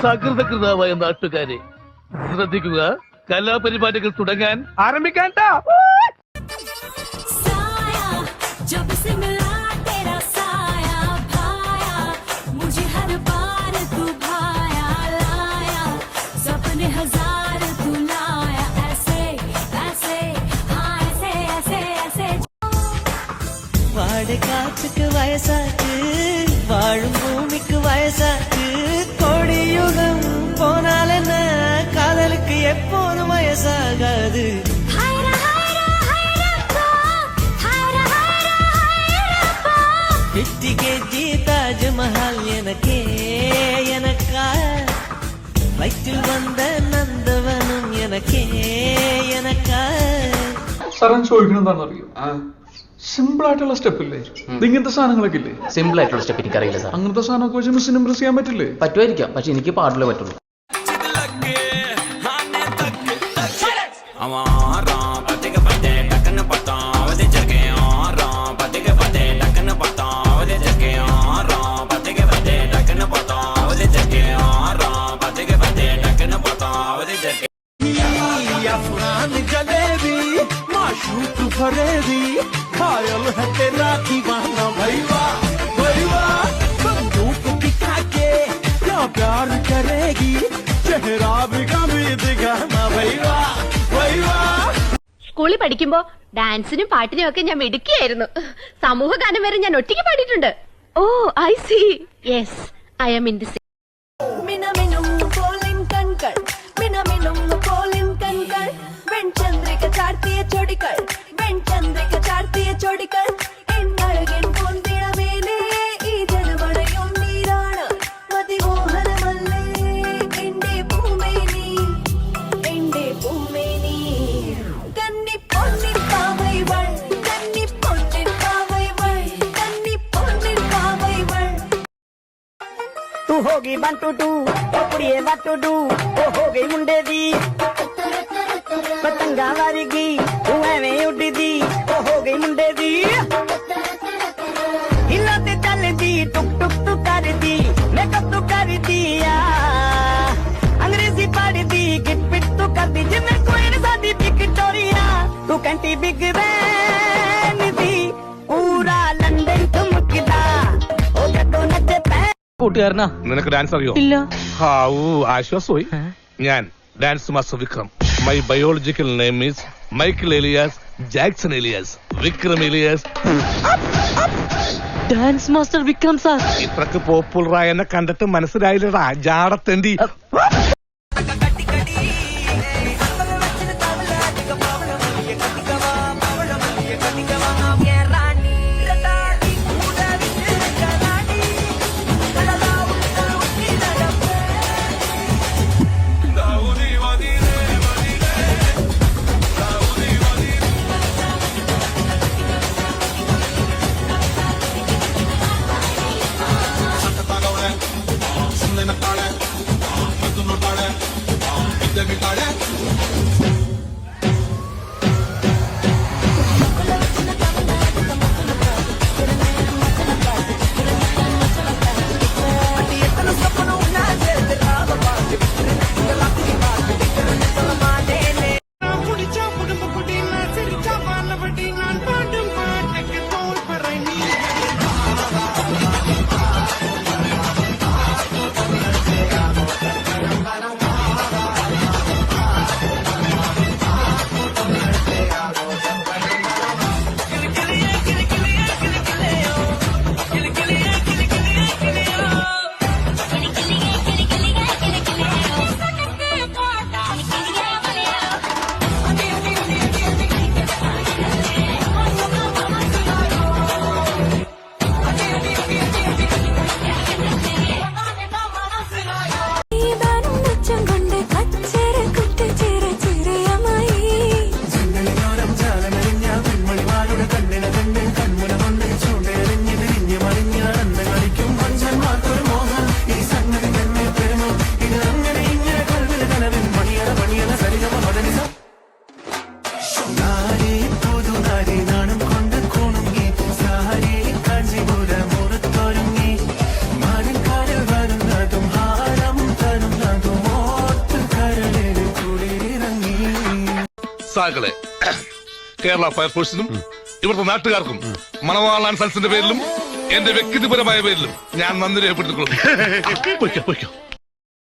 സകൃതകൃതാവായ നാട്ടുകാരെ ശ്രദ്ധിക്കുക, കലാപരിപാടികൾ തുടങ്ങാൻ ആരംഭിക്കാൻ. കാറ്റുക്ക് വയസ്സാക്ക്, വാഴും ഭൂമിക്ക് വയസ്സാക്ക്, കൊടിയുகம் போனாலென்ன காதலுக்கு எப்போதும் வயசாகாது. பிப்டி கேஜி தாஜ்மஹால் எனக்கே எனக்கா, வயிற்றில் வந்த நந்தவனும் எனக்கே எனக்கா. സാറൻ ചോദിക്കണെന്താണെന്നറിയോ? സിമ്പിൾ ആയിട്ടുള്ള സ്റ്റെപ്പ് ഇല്ലേ? ഇങ്ങനത്തെ സാധനങ്ങളൊക്കെ ഇല്ലേ? സിമ്പിൾ ആയിട്ടുള്ള സ്റ്റെപ്പ് എനിക്കറിയില്ല സാർ. അങ്ങനത്തെ സാധനമൊക്കെ വെച്ച് മിസ്സിന് ഇംപ്രസ് ചെയ്യാൻ പറ്റില്ലേ? പറ്റുമായിരിക്കാം, പക്ഷെ എനിക്ക് പാടില്ലേ പറ്റുള്ളൂ. फरेदी खायल है तेरा दीवाना भैया भैया, बंदूक दिखा के क्या प्यार करेगी, चेहरा भी कभी दिखाना भैया भैया. സ്കൂളിൽ പഠിക്കുമ്പോ ഡാൻസിനും പാട്ടിനും ഒക്കെ ഞാൻ മിടുക്കിയായിരുന്നു. സമൂഹ ഗാനം വരെ ഞാൻ ഒറ്റയ്ക്ക് പാടിയിട്ടുണ്ട്. Oh I see. Yes, I am in this. മിനമിനും പോലിൻ കൺകൾ, മിനമിനും പോലിൻ കൺകൾ, വെൺചന്ദ്രിക ചാർത്തിയ ചൊടികൾ, വെൺചന്ദ്രിക ചാർത്തിയ ചൊടികൾ, എന്നഴകൻ പൊന്തിടമേലേ ഈ ജനമഴയും നീരാണ് മതിമോഹനമല്ലേ എന്റെ പൂമേനി, എന്റെ പൂമേനി. കന്നി പൊന്നിൻ പാവൈവൾ, കന്നി പൊന്നിൻ പാവൈവൾ, കന്നി പൊന്നിൻ പാവൈവൾ. तू होगी 1 2 2 कुड़िए what to do, ओ हो गई मुंडे दी पतंगा वारीगी, तू एवें उड़ी दी, ओ हो गई मुंडे दी. हिलाते चल दी, टुक टुक तू कर दी, मेकअप तू कर दिया, अंग्रेजी पढ़ दी, गिफ्ट पिट तू कर दी, जिन्हें कोई नहीं सादी विक्टोरिया. तू कहती बिग बैन दी, पूरा लंदन ठुमकदा, ओ जदो नचे കൂട്ടുകാരനാ, നിനക്ക് ഡാൻസ് അറിയോ? ഇല്ല. ആശ്വാസമായി. ഞാൻ dance master Vikram. My biological name is Michael alias Jackson alias Vikram alias. Dance master Vikram sir. ഇത്രക്ക് പോപ്പുലറായ എന്നെ കണ്ടിട്ട് മനസ്സിലായില്ലടാ ജാടത്തേണ്ടി. സാകളെ കേരള ഫയർഫോഴ്സിനും ഇവിടുത്തെ നാട്ടുകാർക്കും മണവാളാൻ സൺസിന്റെ പേരിലും എന്റെ വ്യക്തിപരമായ പേരിലും ഞാൻ നന്ദി രേഖപ്പെടുത്തിക്കൊള്ളുന്നു.